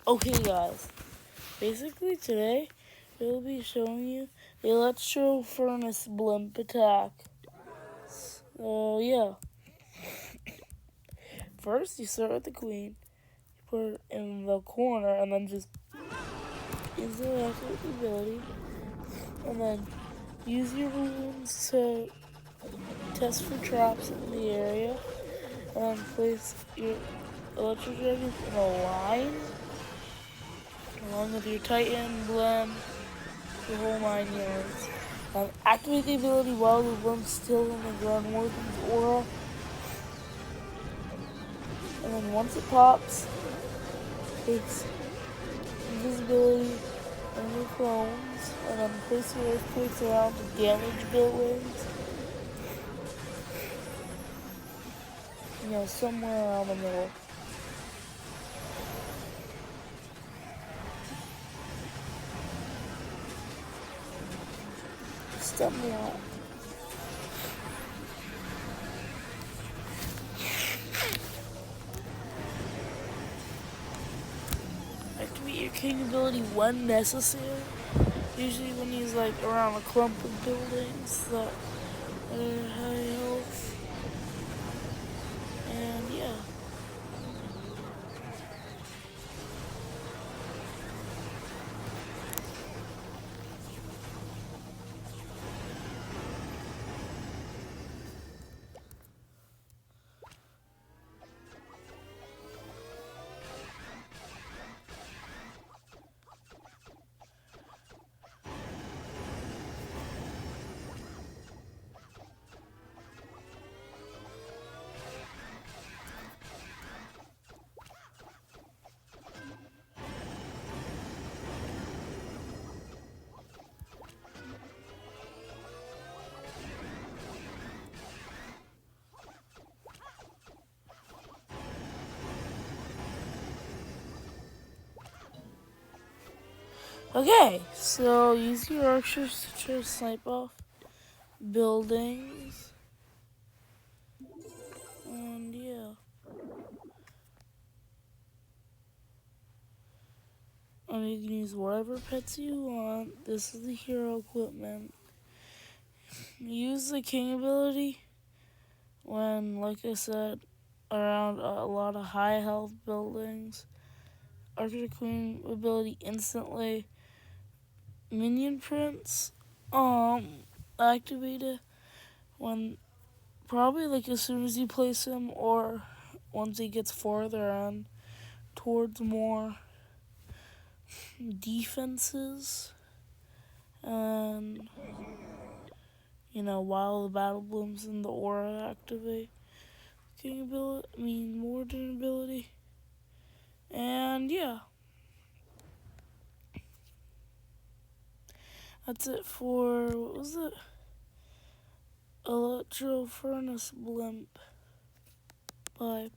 Okay guys, basically today we'll be showing you the Electro furnace blimp attack. So yeah, first you start with the queen, you put it in the corner and then just use the electric ability, and then use your balloons to test for traps in the area, and then place your electro dragons in a line along with your Titan, blimp, the whole 9 yards. Activate the ability while the blimp's still in the ground warden's aura. And then once it pops, takes invisibility and your clones, and then place your earthquakes around to damage buildings. Somewhere around the middle. Step me out. Activate your king ability when necessary. Usually when he's around a clump of buildings that are high health. And yeah. Okay, so use your archers to try to snipe off buildings. And yeah. And you can use whatever pets you want. This is the hero equipment. Use the king ability when, like I said, around a lot of high health buildings. Archer Queen ability instantly. Minion Prince activated when probably as soon as you place him, or once he gets farther on towards more defenses, and while the battle blooms and the aura activate. King ability, Warden ability, and yeah. That's it for, what was it? Electro Furnace Blimp. Bye.